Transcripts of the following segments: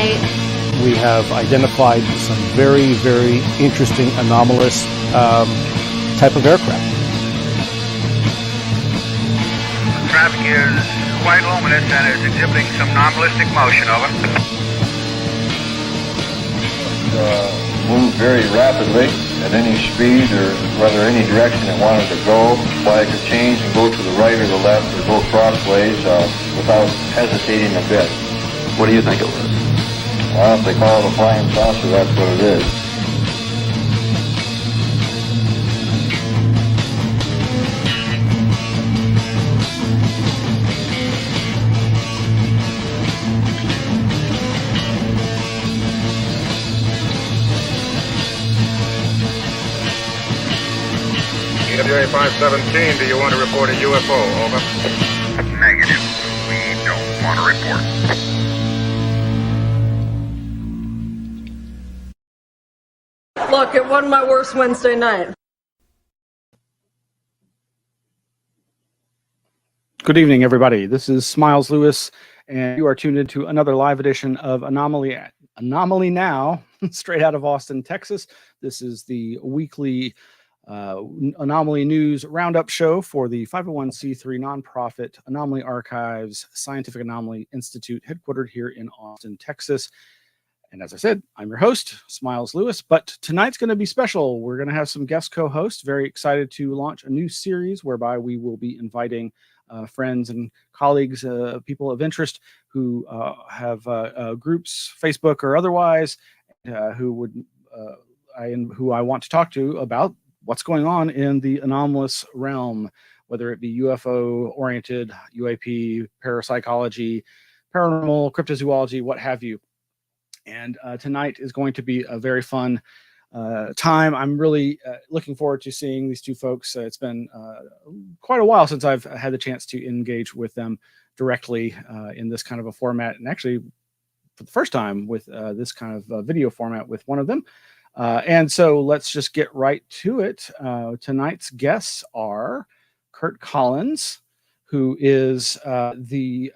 night. We have identified some very, very interesting anomalous type of aircraft. Traffic is quite luminous and is exhibiting some non-ballistic motion. Over. Moved very rapidly at any speed or rather any direction it wanted to go. Fly could change and go to the right or the left or go crossways without hesitating a bit. What do you think it was? Well, if they call it a flying saucer, that's what it is. EWA 517, do you want to report a UFO? Over. Negative. We don't want to report. Look, it wasn't my worst Wednesday night. Good evening, everybody. This is Smiles Lewis, and you are tuned into another live edition of Anomaly-NOW, straight out of Austin, Texas. This is the weekly Anomaly News Roundup show for the 501c3 nonprofit Anomaly Archives Scientific Anomaly Institute, headquartered here in Austin, Texas. And as I said, I'm your host, Smiles Lewis, but tonight's going to be special. We're going to have some guest co-hosts. Very excited to launch a new series whereby we will be inviting friends and colleagues, people of interest who have groups, Facebook or otherwise, who I want to talk to about what's going on in the anomalous realm, whether it be UFO-oriented, UAP, parapsychology, paranormal, cryptozoology, what have you. And tonight is going to be a very fun time. I'm really looking forward to seeing these two folks. It's been quite a while since I've had the chance to engage with them directly in this kind of a format, and actually for the first time with this kind of video format with one of them. And so let's just get right to it. Tonight's guests are Curt Collins, who is the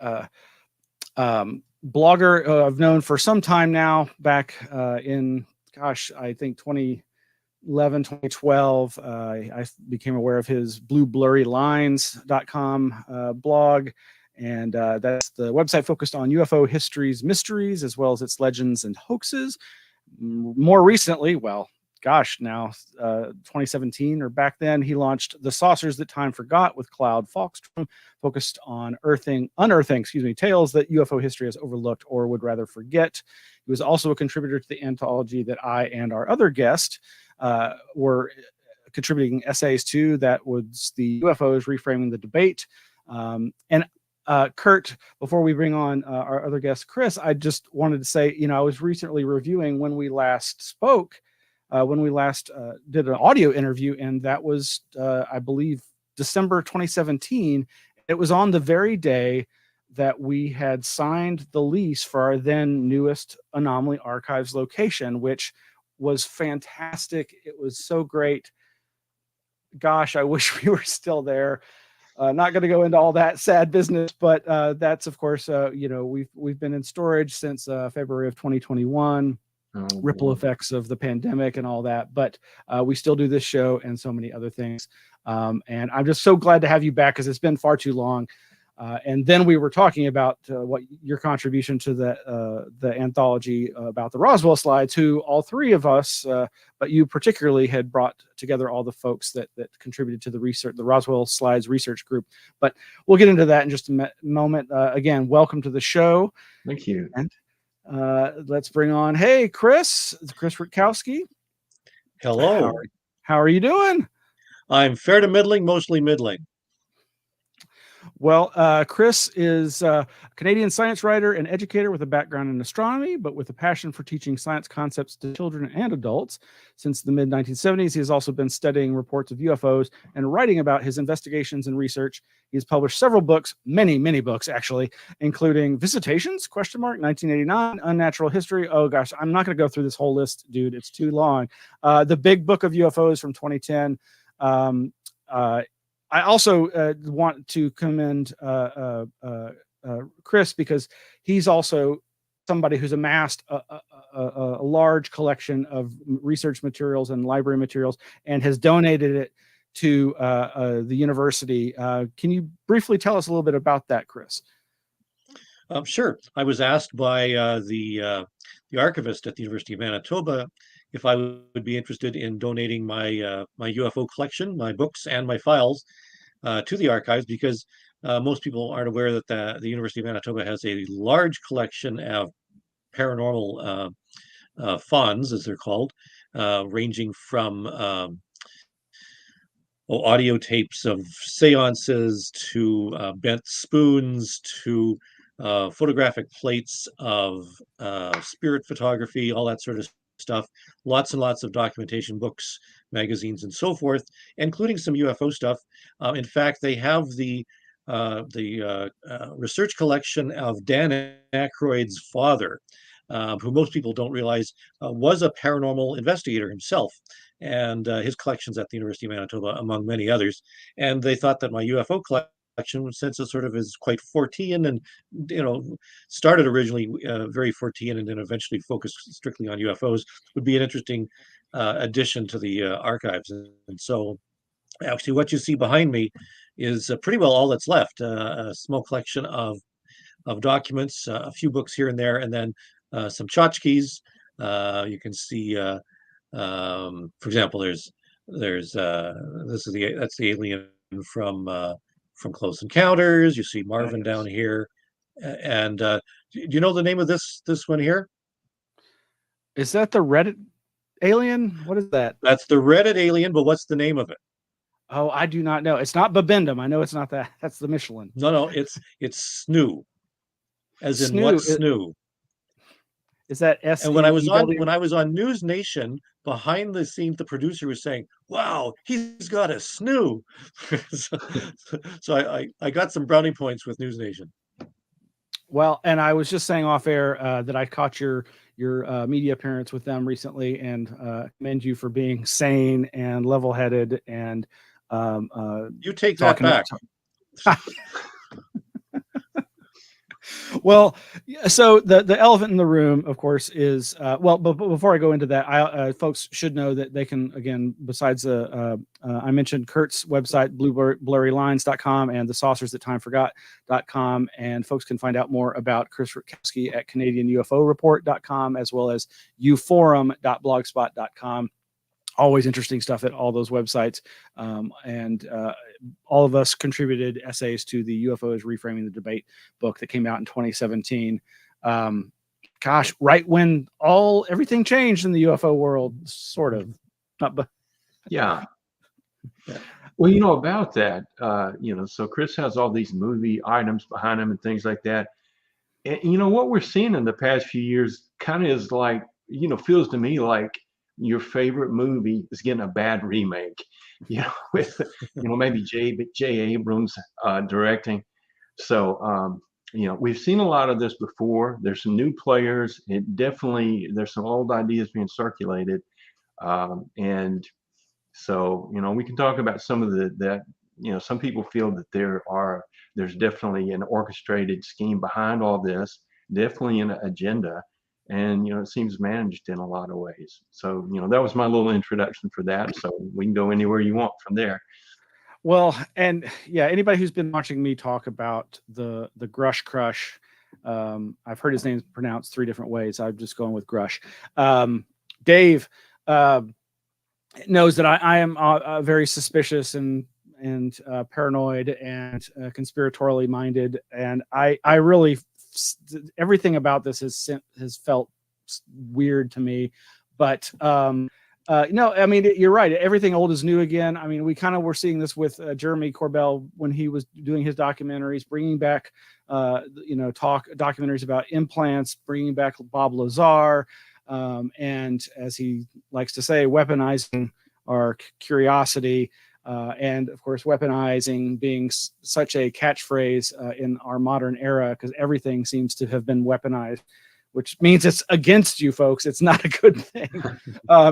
blogger I've known for some time now, back in, I think 2011, 2012. I became aware of his blueblurrylines.com blog. And that's the website focused on UFO history's mysteries, as well as its legends and hoaxes. More recently, now 2017 or back then, he launched The Saucers That Time Forgot with Cloud Falkstrom, focused on unearthing tales that UFO history has overlooked or would rather forget. He was also a contributor to the anthology that I and our other guest were contributing essays to. That was the UFOs Reframing the Debate. Curt, before we bring on our other guest, Chris, I just wanted to say, I was recently reviewing when we last spoke, when we last did an audio interview, and that was, I believe, December 2017. It was on the very day that we had signed the lease for our then newest Anomaly Archives location, which was fantastic. It was so great. Gosh, I wish we were still there. Not going to go into all that sad business, but that's, of course, we've been in storage since February of 2021. Ripple effects of the pandemic and all that, but we still do this show and so many other things. And I'm just so glad to have you back, because it's been far too long. And then we were talking about what your contribution to the anthology about the Roswell slides, who all three of us, but you particularly, had brought together all the folks that contributed to the research, the Roswell slides research group. But we'll get into that in just a moment. Again, welcome to the show. Thank you. And let's bring on, hey, Chris Rutkowski. Hello. How are you doing? I'm fair to middling, mostly middling. Well, Chris is a Canadian science writer and educator with a background in astronomy, but with a passion for teaching science concepts to children and adults. Since the mid-1970s, he has also been studying reports of UFOs and writing about his investigations and research. He has published several books, many books, actually, including Visitations, ? 1989, Unnatural History. Oh, gosh, I'm not going to go through this whole list, dude. It's too long. The Big Book of UFOs from 2010. I also want to commend Chris, because he's also somebody who's amassed a large collection of research materials and library materials and has donated it to the university. Can you briefly tell us a little bit about that, Chris? Sure. I was asked by the archivist at the University of Manitoba if I would be interested in donating my my UFO collection, my books, and my files to the archives, because most people aren't aware that the University of Manitoba has a large collection of paranormal fonds, as they're called, ranging from audio tapes of seances to bent spoons to photographic plates of spirit photography, all that sort of stuff. Lots and lots of documentation, books, magazines, and so forth, including some UFO stuff. In fact, they have the research collection of Dan Aykroyd's father, who most people don't realize was a paranormal investigator himself, and his collections at the University of Manitoba, among many others. And they thought that my UFO collection, since it sort of is quite Fortean and, started originally very Fortean and then eventually focused strictly on UFOs, would be an interesting addition to the archives. And so actually what you see behind me is pretty well all that's left, a small collection of documents, a few books here and there, and then some tchotchkes. You can see, for example, there's that's the alien from Close Encounters. You see Marvin down here, and do you know the name of this one here? Is that the Reddit alien? What is that? That's the Reddit alien, but what's the name of it? Oh, I do not know. It's not Babindum. I know it's not that. That's the Michelin. No, it's Snoo, as in Snoo, what Snoo? Is that S? And when I was on News Nation, behind the scenes, the producer was saying, "Wow, he's got a snoo." so I got some brownie points with News Nation. Well, and I was just saying off air that I caught your media appearance with them recently, and commend you for being sane and level-headed. And you take that back. Well, so the elephant in the room, of course, is but before I go into that, folks should know that they can, again, besides I mentioned Curt's website, blurrylines.com, and the saucers that time forgot.com, and folks can find out more about Chris Rutkowski at Canadian UFO Report.com, as well as uforum.blogspot.com. Always interesting stuff at all those websites. And all of us contributed essays to the UFOs Reframing the Debate book that came out in 2017. Gosh, right when everything changed in the UFO world, sort of. Yeah. Well, about that, so Chris has all these movie items behind him and things like that. And, what we're seeing in the past few years kind of is like, feels to me like your favorite movie is getting a bad remake, with, maybe J. Abrams directing. So, we've seen a lot of this before. There's some new players. There's some old ideas being circulated. And so, we can talk about some of that, some people feel that there's definitely an orchestrated scheme behind all this, definitely an agenda. And, it seems managed in a lot of ways. So, that was my little introduction for that. So we can go anywhere you want from there. Well, and yeah, anybody who's been watching me talk about the Grush Crush, I've heard his name pronounced 3 different ways. I'm just going with Grush. Dave knows that I am very suspicious and paranoid and conspiratorially minded. And I really, everything about this has felt weird to me, but no, I mean, you're right. Everything old is new again. I mean, we kind of were seeing this with Jeremy Corbell when he was doing his documentaries, bringing back, documentaries about implants, bringing back Bob Lazar, and as he likes to say, weaponizing our curiosity. And of course, weaponizing being such a catchphrase in our modern era, because everything seems to have been weaponized, which means it's against you folks. It's not a good thing,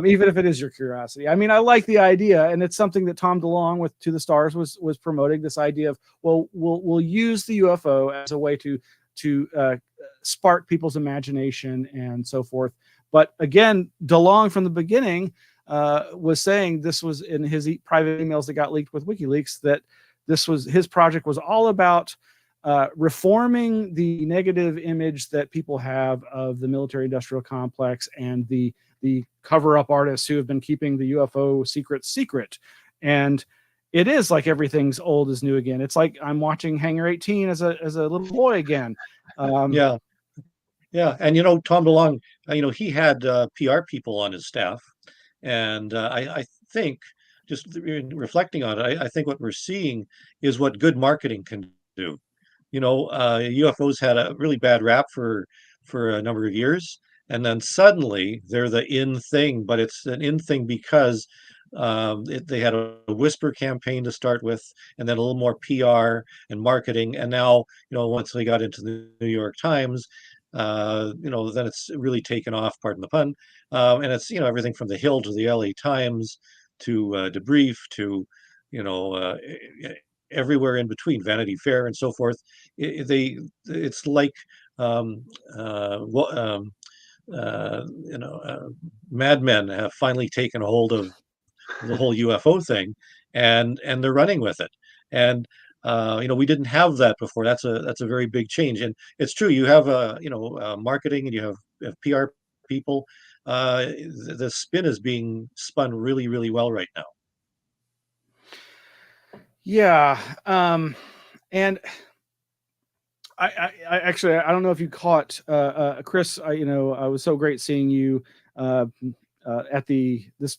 even if it is your curiosity. I mean, I like the idea, and it's something that Tom DeLonge with To the Stars was promoting, this idea of, well, we'll use the UFO as a way to spark people's imagination and so forth. But again, DeLong from the beginning was saying, this was in his private emails that got leaked with WikiLeaks, that this was his project was all about reforming the negative image that people have of the military industrial complex and the cover-up artists who have been keeping the UFO secret. And it is like everything's old is new again. It's like I'm watching Hangar 18 as a little boy again. Yeah. And Tom DeLonge, he had PR people on his staff, and I think, just reflecting on it, I think what we're seeing is what good marketing can do. UFOs had a really bad rap for a number of years, and then suddenly they're the in thing. But it's an in thing because they had a whisper campaign to start with, and then a little more PR and marketing, and now once they got into the New York Times, then it's really taken off. Pardon the pun. And it's everything from the Hill to the LA Times to Debrief to everywhere in between, Vanity Fair and so forth. It's like madmen have finally taken hold of the whole UFO thing, and they're running with it. And we didn't have that before. That's a very big change. And it's true, you have marketing, and you have PR people. The spin is being spun really, really well right now. Yeah. And I actually, I don't know if you caught Chris. I was so great seeing you at this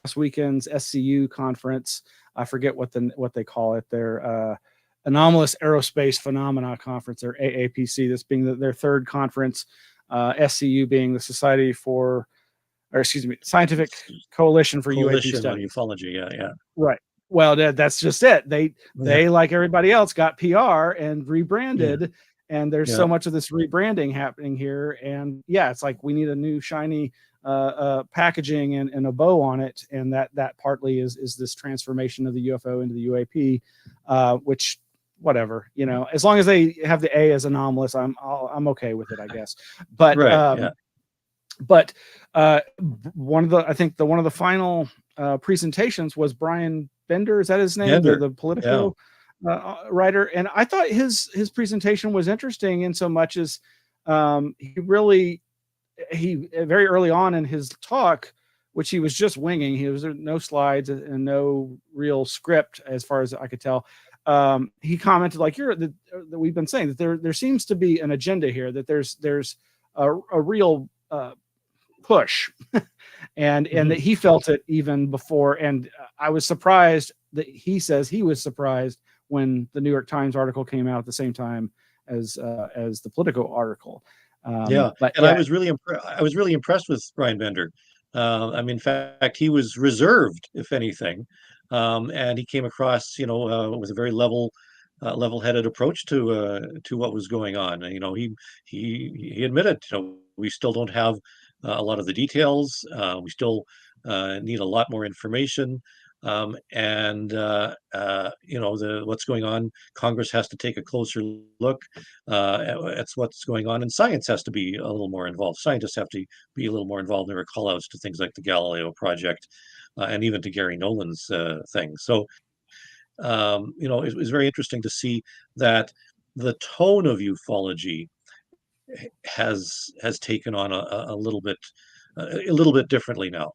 past weekend's SCU conference. I forget what they call it. Their Anomalous Aerospace Phenomena Conference, or AAPC. This being their third conference. SCU being the Scientific Coalition for UAP Studies. Ufology. Yeah. Right. Well, that's just it. They like everybody else got PR and rebranded, and there's so much of this rebranding happening here. And it's like we need a new shiny packaging and a bow on it, and that partly is this transformation of the UFO into the UAP, which whatever, as long as they have the A as anomalous, I'm okay with it, I guess. But but one of the final presentations was Brian Bender. Is that his name? The Politico writer. And I thought his presentation was interesting in so much as he very early on in his talk, which he was just winging. There was no slides and no real script as far as I could tell. He commented like that we've been saying that there seems to be an agenda here, that there's a real push and that he felt it even before. And I was surprised that he says he was surprised when the New York Times article came out at the same time as the Politico article. I was really impressed with Brian Bender. In fact, he was reserved, if anything, and he came across, with a very level-headed approach to what was going on. He admitted, we still don't have a lot of the details. We still need a lot more information. What's going on, Congress has to take a closer look at what's going on, and science has to be a little more involved. Scientists have to be a little more involved. There were call-outs to things like the Galileo Project, and even to Gary Nolan's thing. So, it was very interesting to see that the tone of ufology has taken on a little bit differently now.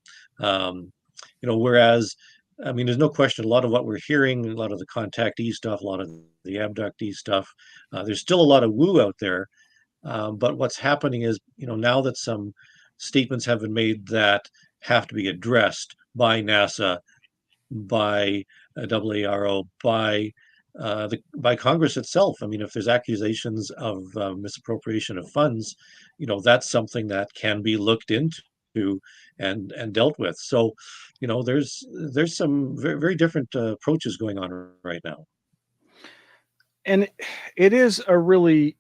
Whereas, there's no question, a lot of what we're hearing, a lot of the contactee stuff, a lot of the abductee stuff, there's still a lot of woo out there. But what's happening is, now that some statements have been made that have to be addressed by NASA, by AARO, by Congress itself. If there's accusations of misappropriation of funds, that's something that can be looked into and dealt with. So, there's some very, very different approaches going on right now. And it is a really,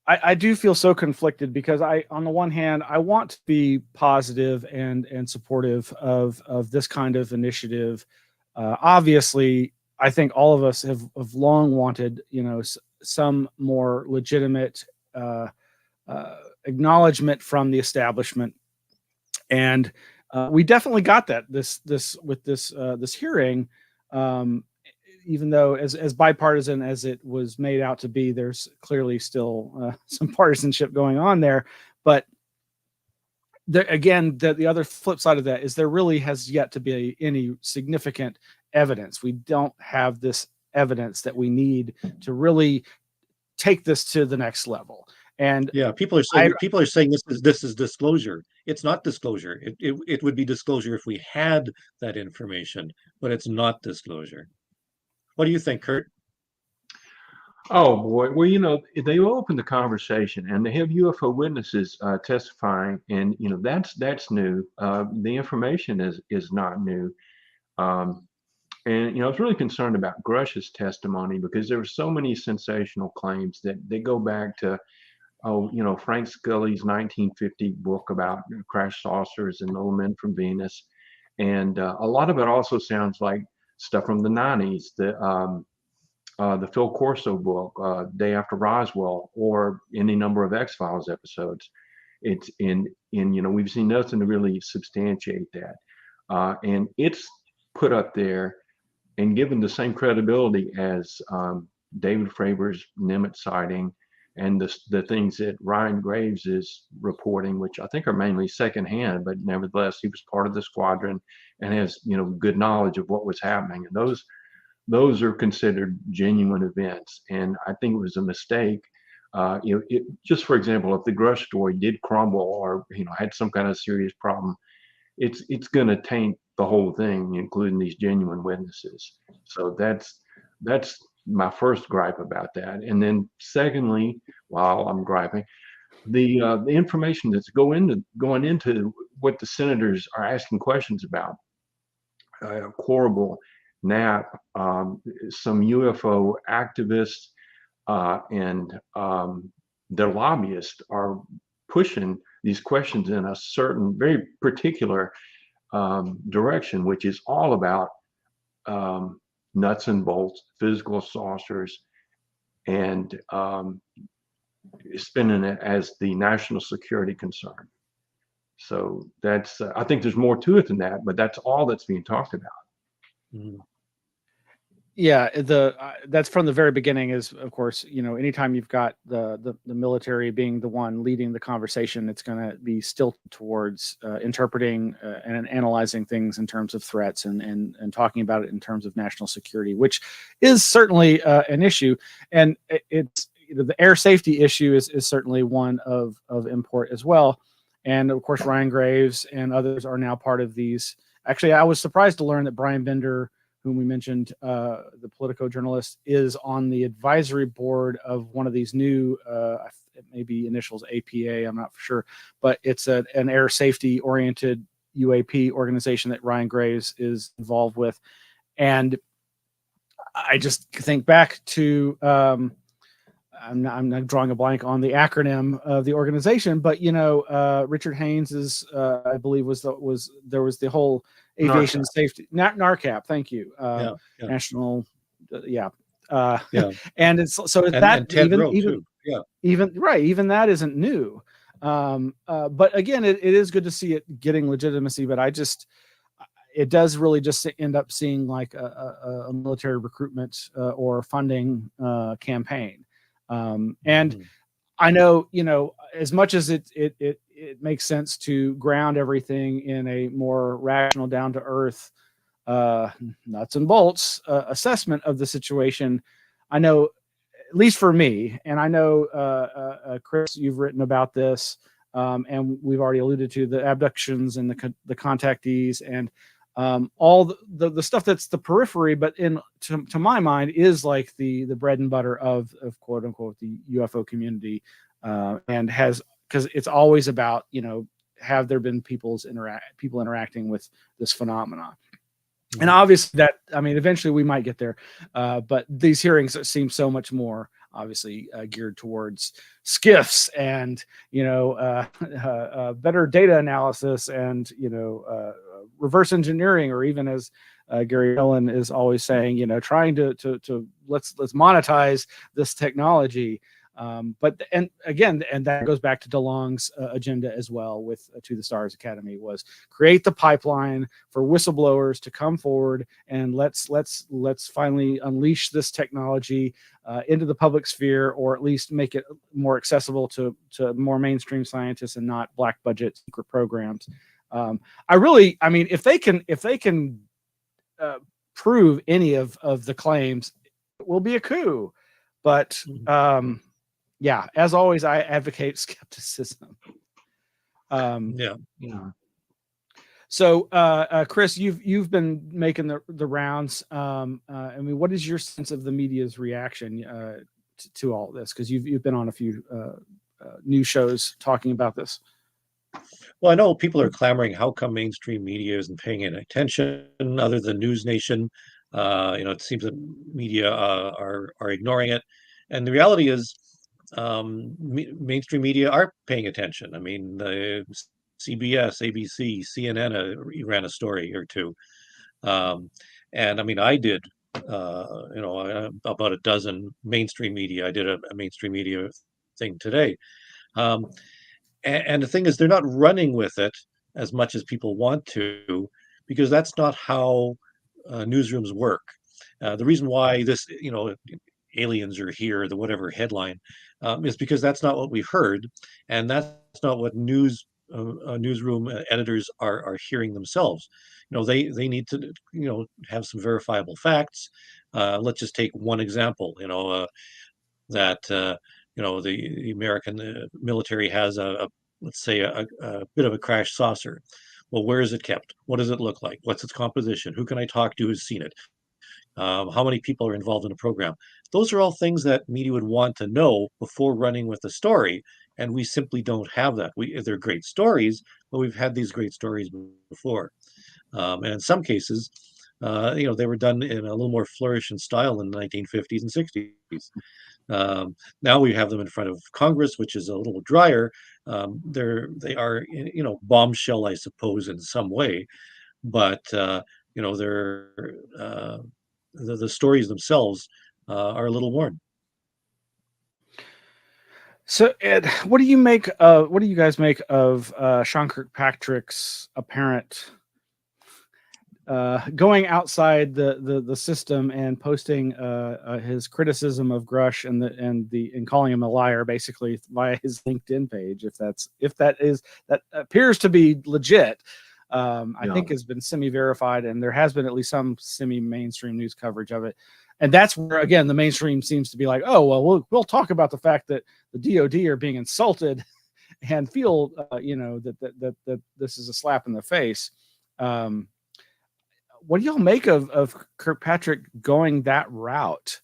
I do feel so conflicted, because on the one hand, I want to be positive and supportive of this kind of initiative. Obviously, I think all of us have long wanted, some more legitimate acknowledgement from the establishment. And we definitely got that this hearing, even though as bipartisan as it was made out to be, there's clearly still some partisanship going on there. But again, the other flip side of that is there really has yet to be any significant evidence. We don't have this evidence that we need to really take this to the next level. And yeah, people are saying this is disclosure. It's not disclosure. It would be disclosure if we had that information, but it's not disclosure. What do you think, Curt? Oh boy, well, they opened the conversation and they have UFO witnesses testifying, and that's new. The information is not new, and I was really concerned about Grush's testimony because there were so many sensational claims that they go back to, Frank Scully's 1950 book about crash saucers and little men from Venus, and a lot of it also sounds like stuff from the 90s. The Phil Corso book, Day After Roswell, or any number of X-Files episodes. It's we've seen nothing to really substantiate that. And it's put up there and given the same credibility as David Fravor's Nimitz sighting and the things that Ryan Graves is reporting, which I think are mainly secondhand, but nevertheless, he was part of the squadron and has, good knowledge of what was happening. And those are considered genuine events. And I think it was a mistake. Just for example, if the Grush story did crumble or, had some kind of serious problem, it's going to taint the whole thing, including these genuine witnesses. So that's my first gripe about that. And then secondly, while I'm griping, the information that's going into what the senators are asking questions about, Corbel, Knapp, some UFO activists, and their lobbyists are pushing these questions in a certain, very particular direction, which is all about nuts and bolts, physical saucers, and spinning it as the national security concern. So that's, I think there's more to it than that, but that's all that's being talked about. Mm. Yeah, that's from the very beginning. Is of course, anytime you've got the military being the one leading the conversation, it's going to be stilted towards interpreting and analyzing things in terms of threats and talking about it in terms of national security, which is certainly an issue. And it's the air safety issue is certainly one of import as well. And of course, Ryan Graves and others are now part of these. Actually, I was surprised to learn that Brian Bender, whom we mentioned, the Politico journalist, is on the advisory board of one of these new, maybe initials APA, I'm not for sure, but it's an air safety oriented UAP organization that Ryan Graves is involved with. And I just think back to, I'm not drawing a blank on the acronym of the organization, but Richard Haynes is, I believe there was the whole aviation safety, NARCAP. Thank you. National. And it's so and that even that isn't new. But again, it is good to see it getting legitimacy, but it does really just end up seeing like a military recruitment or funding campaign. And I know, as much as it makes sense to ground everything in a more rational, down to earth, nuts and bolts assessment of the situation. I know, at least for me, and I know, Chris, you've written about this, and we've already alluded to the abductions and the contactees and all the stuff that's the periphery, but to my mind is like the bread and butter of quote unquote the UFO community, and because it's always about, have there been people interacting with this phenomena. And obviously that, eventually we might get there, but these hearings seem so much more obviously geared towards skiffs and better data analysis and reverse engineering, or even as Gary Allen is always saying, trying to let's monetize this technology. But and again, and that goes back to DeLong's agenda as well with To the Stars Academy, was create the pipeline for whistleblowers to come forward, and let's finally unleash this technology into the public sphere, or at least make it more accessible to more mainstream scientists and not black budget secret programs. I mean, if they can prove any of the claims, it will be a coup. But yeah, as always, I advocate skepticism. Yeah. So, Chris, you've been making the rounds. I mean, what is your sense of the media's reaction to all this? Because you've been on a few news shows talking about this. Well, I know people are clamoring, how come mainstream media isn't paying any attention other than News Nation? It seems that media are ignoring it. And the reality is, mainstream media are paying attention. I mean, the CBS, ABC, CNN ran a story or two. And I mean, I did, about a dozen mainstream media. I did a mainstream media thing today. And the thing is, they're not running with it as much as people want to, because that's not how newsrooms work. The reason why this, aliens are here, the whatever headline, is because that's not what we've heard, and that's not what newsroom editors are hearing themselves. They need to have some verifiable facts. Let's just take one example. That the American military has let's say a bit of a crash saucer. Well, where is it kept? What does it look like? What's its composition? Who can I talk to who's seen it? How many people are involved in the program? Those are all things that media would want to know before running with the story, and we simply don't have that. They're great stories, but we've had these great stories before, and in some cases, they were done in a little more flourishing style in the 1950s and 60s. Now we have them in front of Congress, which is a little drier. They are, bombshell, I suppose, in some way, but they're the stories themselves are a little worn. So, Ed, what do you guys make of Sean Kirkpatrick's apparent going outside the system and posting his criticism of Grush and calling him a liar, basically via his LinkedIn page? If that appears to be legit, I think has been semi-verified, and there has been at least some semi-mainstream news coverage of it. And that's where, again, the mainstream seems to be like, oh, well, we'll talk about the fact that the DOD are being insulted and feel, that this is a slap in the face. What do y'all make of Kirkpatrick going that route?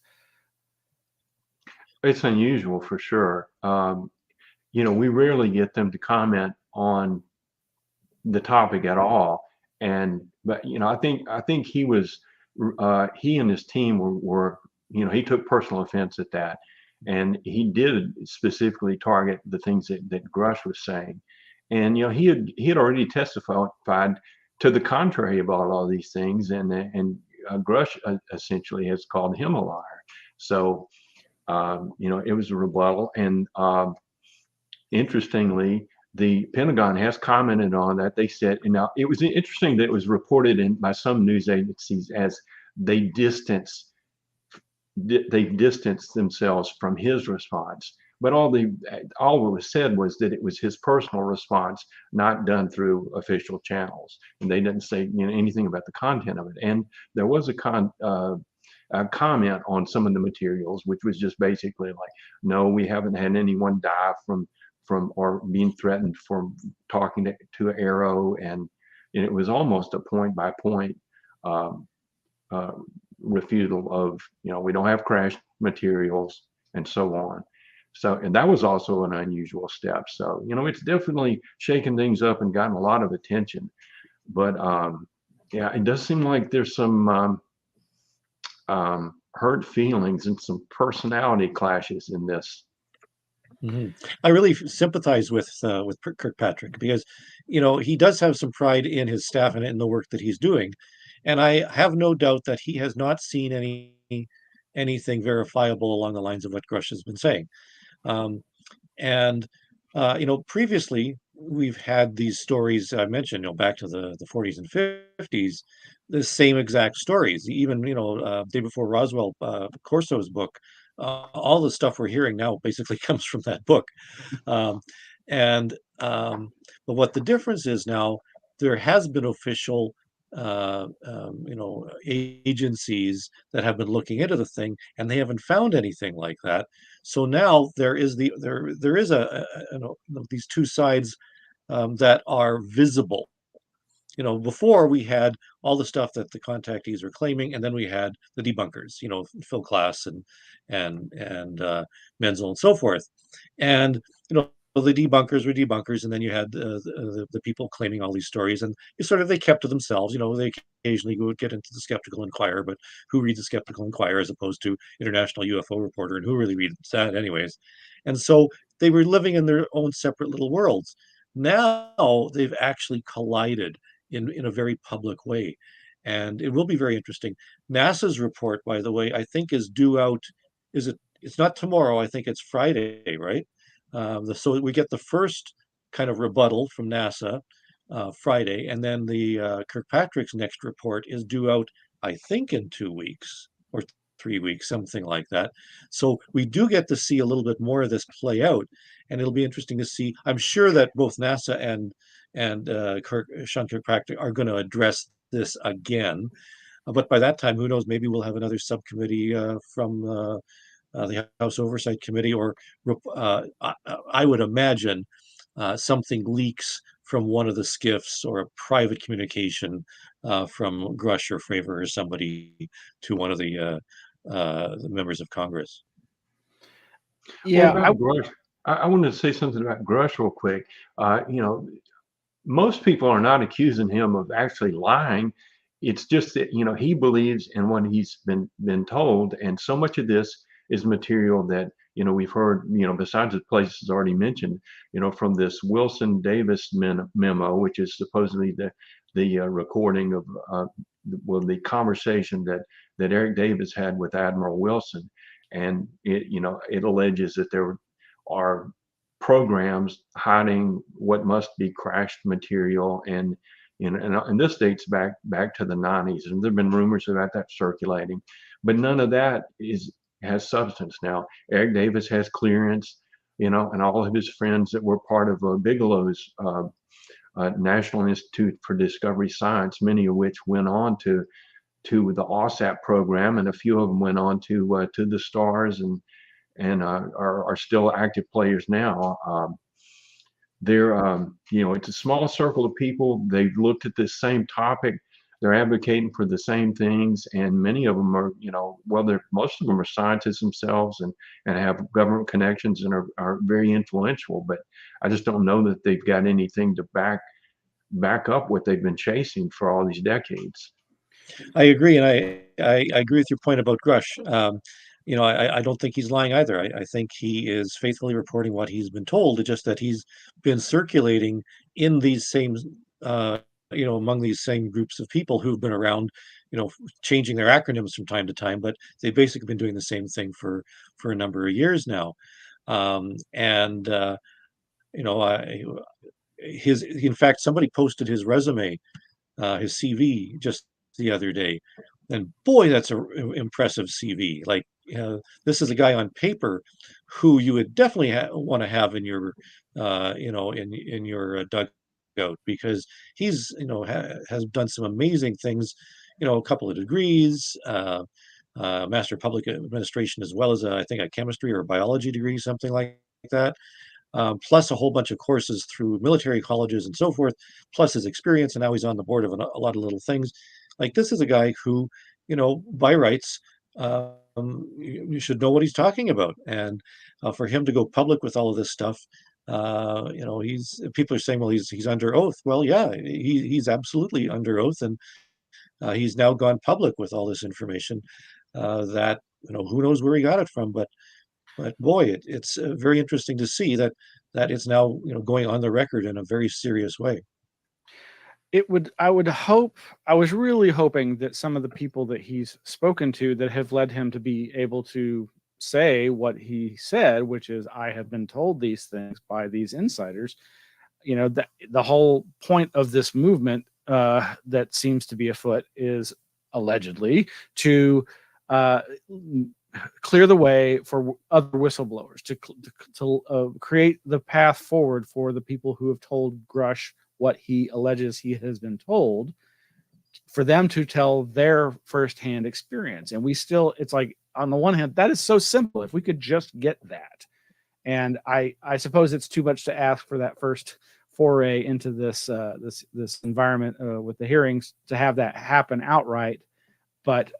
It's unusual for sure. We rarely get them to comment on the topic at all. But I think he was, he and his team were he took personal offense at that, and he did specifically target the things that Grush was saying, and he had already testified to the contrary about all these things, and Grush essentially has called him a liar. So it was a rebuttal, and interestingly, the Pentagon has commented on that. They said, and now it was interesting that it was reported by some news agencies as they distanced themselves from his response. But all what was said was that it was his personal response, not done through official channels, and they didn't say anything about the content of it. And there was a comment on some of the materials, which was just basically like, no, we haven't had anyone die from or being threatened from talking to Arrow, and it was almost a point by point refutal of we don't have crash materials and so on. So, and that was also an unusual step. So it's definitely shaken things up and gotten a lot of attention. But it does seem like there's some hurt feelings and some personality clashes in this. Mm-hmm. I really sympathize with Kirkpatrick, because he does have some pride in his staff and in the work that he's doing, and I have no doubt that he has not seen anything verifiable along the lines of what Grush has been saying. And previously we've had these stories I mentioned, back to the 40s and 50s, the same exact stories. Even day before Roswell, Corso's book, all the stuff we're hearing now basically comes from that book. Um, and But what the difference is now, there has been official agencies that have been looking into the thing, and they haven't found anything like that. So now there is these two sides that are visible. Before we had all the stuff that the contactees were claiming, and then we had the debunkers, Phil Klass and Menzel and so forth. And the debunkers were debunkers, and then you had the people claiming all these stories, and they kept to themselves. They occasionally would get into the Skeptical Inquirer, but who reads the Skeptical Inquirer as opposed to International UFO Reporter, and who really reads that anyways? And so they were living in their own separate little worlds. Now they've actually collided in a very public way, and it will be very interesting. NASA's report, by the way, I think is due out. It's not tomorrow. I think it's Friday, right? So we get the first kind of rebuttal from NASA Friday, and then the Kirkpatrick's next report is due out, I think, in 2 weeks or 3 weeks, something like that. So we do get to see a little bit more of this play out, and it'll be interesting to see. I'm sure that both NASA and Sean Kirkpatrick are going to address this again. But by that time, who knows? Maybe we'll have another subcommittee from the House Oversight Committee, or I would imagine something leaks from one of the skiffs, or a private communication from Grush or Fravor or somebody to one of the members of Congress. Yeah, Well, about Grush, I wanted to say something about Grush real quick. Most people are not accusing him of actually lying. It's just that he believes in what he's been told, and so much of this is material that we've heard, besides the places already mentioned, from this Wilson Davis memo, which is supposedly the recording of the conversation that Eric Davis had with Admiral Wilson, and it alleges that there are programs hiding what must be crashed material, and this dates back to the 90s, and there have been rumors about that circulating, but none of that has substance. Now Eric Davis has clearance, and all of his friends that were part of Bigelow's National Institute for Discovery Science, many of which went on to the OSAP program, and a few of them went on to the STARS, and are still active players now. They're it's a small circle of people. They've looked at this same topic. They're advocating for the same things, and many of them are, most of them are scientists themselves, and have government connections, and are very influential. But I just don't know that they've got anything to back up what they've been chasing for all these decades. I agree, and I agree with your point about Grush. I don't think he's lying either. I think he is faithfully reporting what he's been told. It's just that he's been circulating in these same, among these same groups of people who've been around, changing their acronyms from time to time, but they've basically been doing the same thing for a number of years now. In fact, somebody posted his resume, his CV, just the other day, and boy, that's a impressive CV. Like, this is a guy on paper who you would definitely want to have in your, in your dugout, because he's, has done some amazing things. A couple of degrees, Master of Public Administration, as well as I think a chemistry or a biology degree, something like that. Plus a whole bunch of courses through military colleges and so forth, plus his experience, and now he's on the board of a lot of little things. Like, this is a guy who, by rights, you should know what he's talking about. And for him to go public with all of this stuff, people are saying, well, he's under oath. Well, yeah, he's absolutely under oath, and he's now gone public with all this information that, who knows where he got it from, but boy, it's very interesting to see that it's now going on the record in a very serious way. I was really hoping that some of the people that he's spoken to that have led him to be able to say what he said, which is, I have been told these things by these insiders. The whole point of this movement that seems to be afoot is allegedly to clear the way for other whistleblowers, to create the path forward for the people who have told Grush what he alleges he has been told, for them to tell their firsthand experience. And it's like, on the one hand, that is so simple. If we could just get that. And I suppose it's too much to ask for that first foray into this environment with the hearings to have that happen outright. But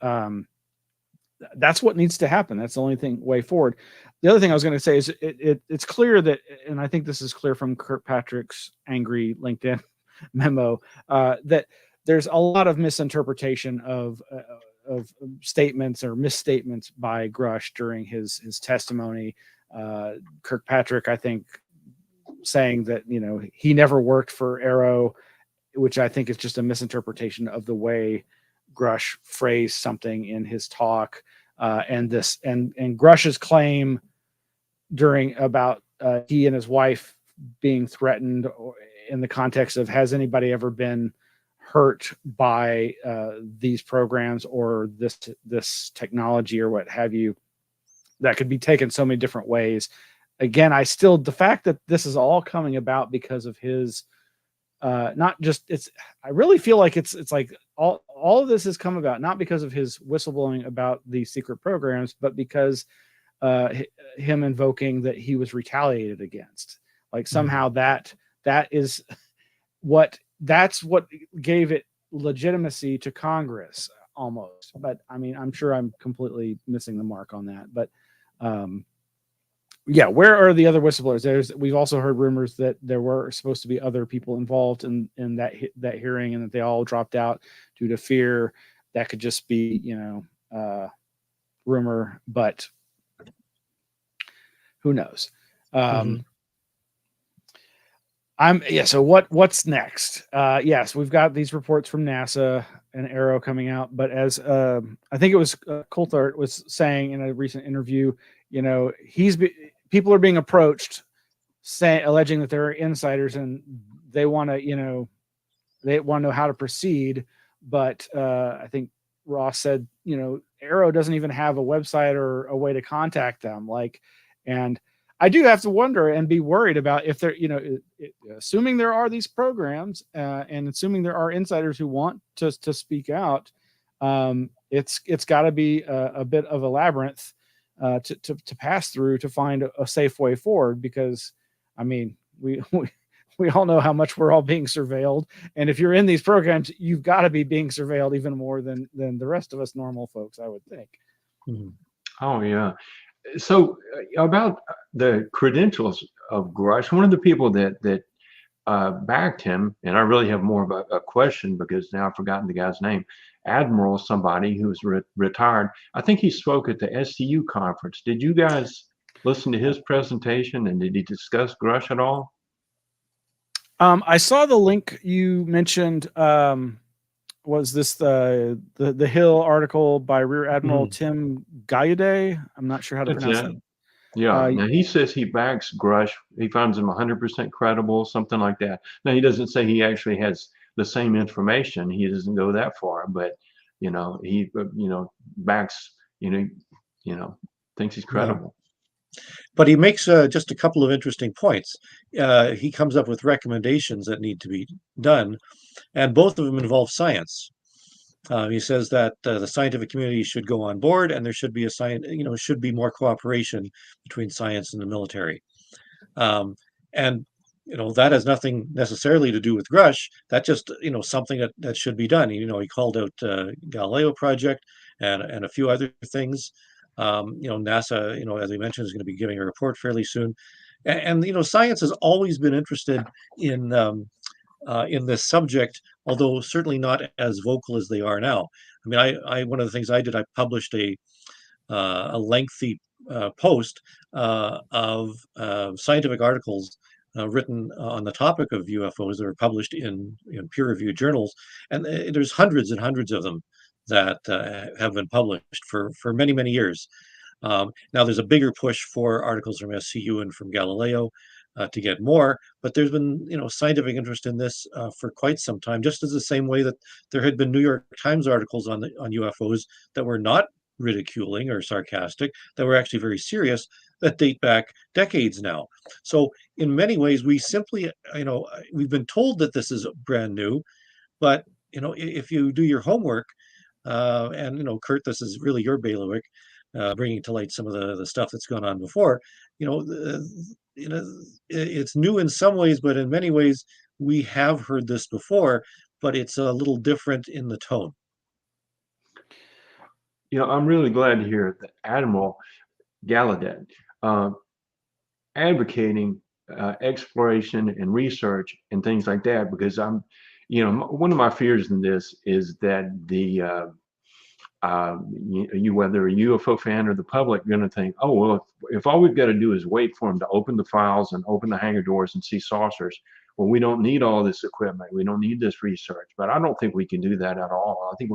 that's what needs to happen. That's the only way forward. The other thing I was going to say is it's clear that, and I think this is clear from Kirkpatrick's angry LinkedIn memo, that there's a lot of misinterpretation of statements or misstatements by Grush during his testimony. Kirkpatrick, I think, saying that he never worked for Arrow, which I think is just a misinterpretation of the way Grush phrased something in his talk, and Grush's claim during about he and his wife being threatened, or in the context of, has anybody ever been hurt by these programs or this technology or what have you, that could be taken so many different ways. Again, the fact that this is all coming about because of his not just, I really feel like it's like all of this has come about not because of his whistleblowing about these secret programs, but because him invoking that he was retaliated against. Like somehow that's what gave it legitimacy to Congress almost. But I mean, I'm sure I'm completely missing the mark on that. But yeah, where are the other whistleblowers? We've also heard rumors that there were supposed to be other people involved in that hearing, and that they all dropped out due to fear. That could just be, rumor, but who knows? So what's next? Yes, we've got these reports from NASA and Arrow coming out, but as I think it was Cuthbert was saying in a recent interview, people are being approached, alleging that there are insiders and they want to know how to proceed. But I think Ross said, Arrow doesn't even have a website or a way to contact them. And I do have to wonder and be worried about if they're, assuming there are these programs and assuming there are insiders who want to speak out, it's got to be a bit of a labyrinth to pass through to find a safe way forward, because I mean, we all know how much we're all being surveilled, and if you're in these programs, you've got to be being surveilled even more than the rest of us normal folks, I would think. Oh yeah. So about the credentials of Grush, one of the people that backed him, and I really have more of a question because now I've forgotten the guy's name, Admiral somebody who's retired. I think he spoke at the SCU conference. Did you guys listen to his presentation, and did he discuss Grush at all? I saw the link you mentioned. Was this the Hill article by Rear Admiral Tim Gallaudet? I'm not sure how to pronounce that. Yeah. Now he says he backs Grush. He finds him 100% credible, something like that. Now he doesn't say he actually has the same information. He doesn't go that far, but he backs. Thinks he's credible. But he makes just a couple of interesting points. He comes up with recommendations that need to be done, and both of them involve science. He says that the scientific community should go on board, and there should be should be more cooperation between science and the military. And that has nothing necessarily to do with Grush. That's just something that should be done. He called out Galileo project and a few other things. NASA, as I mentioned, is going to be giving a report fairly soon, and science has always been interested in this subject, although certainly not as vocal as they are now. I mean, I one of the things I did, I published a lengthy post of scientific articles written on the topic of UFOs that are published in peer-reviewed journals, and there's hundreds and hundreds of them that have been published for many years. Now there's a bigger push for articles from SCU and from Galileo to get more, but there's been scientific interest in this for quite some time, just as the same way that there had been New York Times articles on UFOs that were not ridiculing or sarcastic, that were actually very serious, that date back decades now. So in many ways, we simply, we've been told that this is brand new, but if you do your homework, and Curt, this is really your bailiwick, bringing to light some of the stuff that's gone on before. It's new in some ways, but in many ways we have heard this before, but it's a little different in the tone. I'm really glad to hear that Admiral Gallaudet advocating exploration and research and things like that, because one of my fears in this is that whether a UFO fan or the public are going to think, oh, well, if all we've got to do is wait for them to open the files and open the hangar doors and see saucers, well, we don't need all this equipment. We don't need this research. But I don't think we can do that at all. I think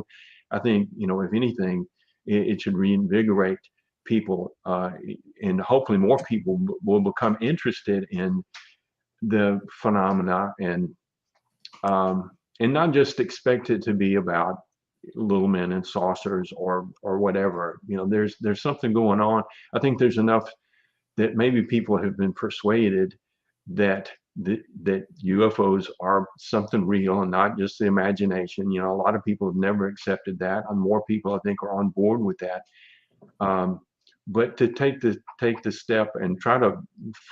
if anything, it should reinvigorate people, and hopefully more people will become interested in the phenomena, and not just expect it to be about little men and saucers or whatever. There's something going on. I think there's enough that maybe people have been persuaded that UFOs are something real and not just the imagination. A lot of people have never accepted that, and more people I think are on board with that. But to take the step and try to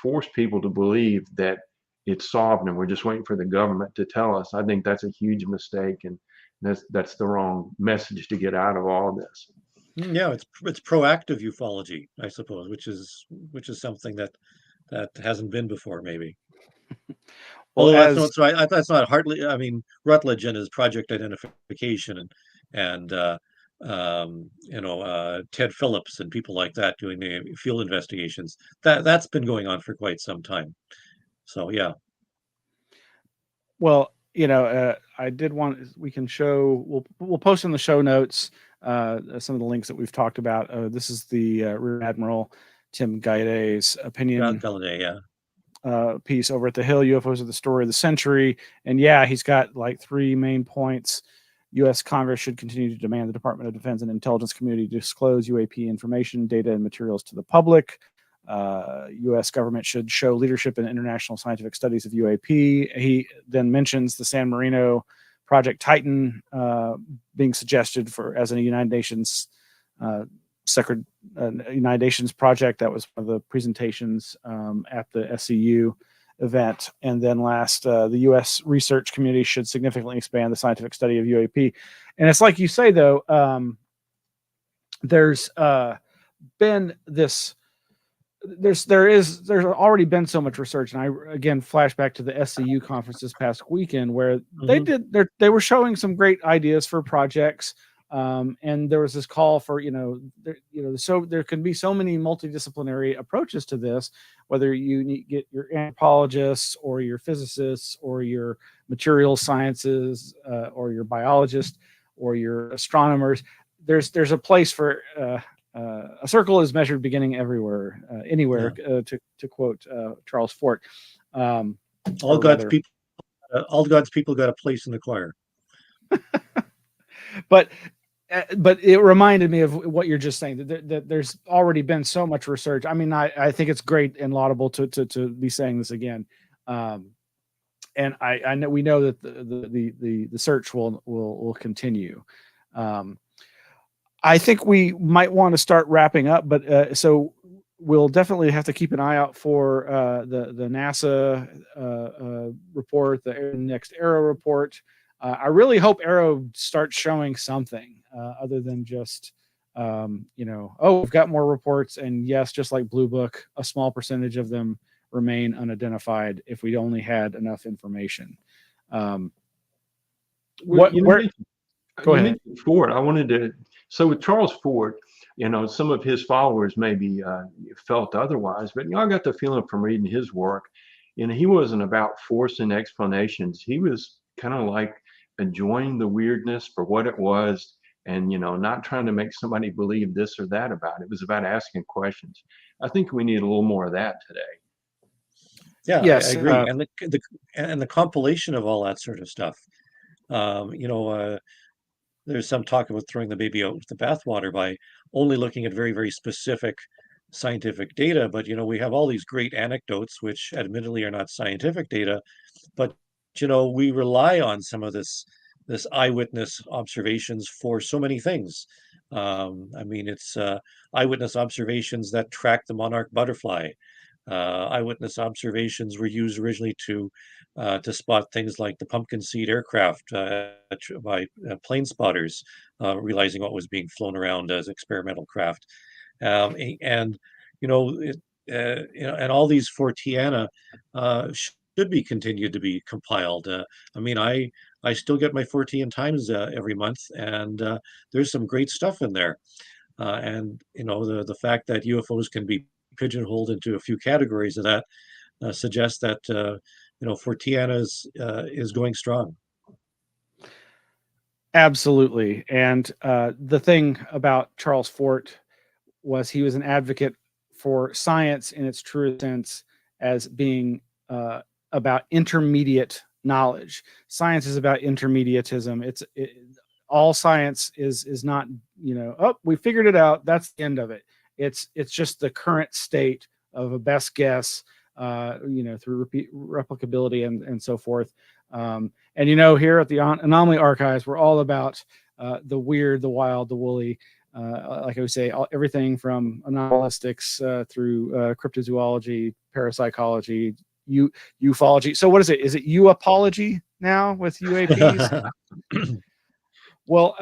force people to believe that it's solved and we're just waiting for the government to tell us, I think that's a huge mistake, and that's the wrong message to get out of all of this. Yeah, it's proactive ufology, I suppose, which is something that hasn't been before, maybe. Well, Although that's not hardly. I mean, Rutledge and his project identification and Ted Phillips and people like that doing the field investigations, that's been going on for quite some time. So yeah. Well, I did want, we can show, we'll post in the show notes some of the links that we've talked about. This is the Rear Admiral Tim Gaidet's opinion piece over at The Hill. UFOs are the story of the century. And yeah, he's got like 3 main points. U.S. Congress should continue to demand the Department of Defense and intelligence community disclose UAP information, data, and materials to the public. U.S. government should show leadership in international scientific studies of UAP. He then mentions the San Marino Project Titan being suggested as a United Nations United Nations project. That was one of the presentations at the SCU event. And then last, the U.S. research community should significantly expand the scientific study of UAP. And it's like you say, though, there's been this. There's already been so much research, and I again flash back to the SCU conference this past weekend where they were showing some great ideas for projects, and there was this call for so there can be so many multidisciplinary approaches to this, whether you get your anthropologists or your physicists or your material sciences or your biologists or your astronomers. There's a place for a circle is measured beginning everywhere, anywhere, to quote Charles Fort. All God's people got a place in the choir. But it reminded me of what you're just saying, that there's already been so much research. I mean, I think it's great and laudable to be saying this again. And I know we know that the search will continue. I think we might want to start wrapping up, but so we'll definitely have to keep an eye out for the NASA report, the next Arrow report. I really hope Arrow starts showing something other than just, we've got more reports. And yes, just like Blue Book, a small percentage of them remain unidentified if we only had enough information. Go ahead. Ford, I wanted to. So with Charles Ford, some of his followers maybe felt otherwise, but I got the feeling from reading his work, he wasn't about forcing explanations. He was kind of like enjoying the weirdness for what it was, and not trying to make somebody believe this or that about it. It was about asking questions. I think we need a little more of that today. Yeah, Yes, I agree. And the compilation of all that sort of stuff. There's some talk about throwing the baby out with the bathwater by only looking at very, very specific scientific data. But we have all these great anecdotes, which admittedly are not scientific data, but we rely on some of this eyewitness observations for so many things. It's eyewitness observations that track the monarch butterfly. Eyewitness observations were used originally to spot things like the pumpkin seed aircraft by plane spotters, realizing what was being flown around as experimental craft. And and all these for Tiana should be continued to be compiled. I still get my Fortean Times every month, and there's some great stuff in there. And the fact that UFOs can be pigeonholed into a few categories of that suggests that Forteana is going strong. absolutely. And the thing about Charles Fort was he was an advocate for science in its truest sense as being about intermediate knowledge. Science is about intermediatism. All science is not, oh, we figured it out, that's the end of it. It's just the current state of a best guess, through replicability and so forth. And here at the Anomaly Archives, we're all about the weird, the wild, the woolly. Like I would say, everything from anomalistics through cryptozoology, parapsychology, ufology. So what is it? Is it UApology now with UAPs? Well,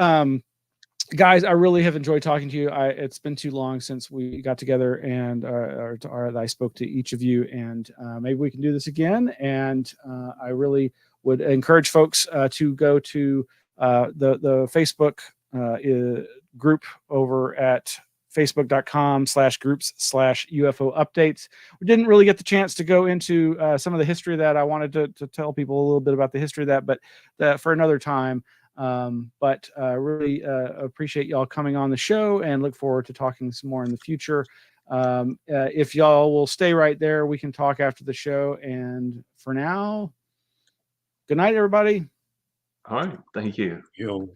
guys, I really have enjoyed talking to you. It's been too long since we got together and I spoke to each of you, and maybe we can do this again. And I really would encourage folks to go to the Facebook group over at facebook.com/groups/UFO-UpDates. We didn't really get the chance to go into some of the history of that. I wanted to tell people a little bit about the history of that, but for another time. But really appreciate y'all coming on the show and look forward to talking some more in the future. If y'all will stay right there, we can talk after the show. And for now, good night, everybody. All right. Thank you. Yo.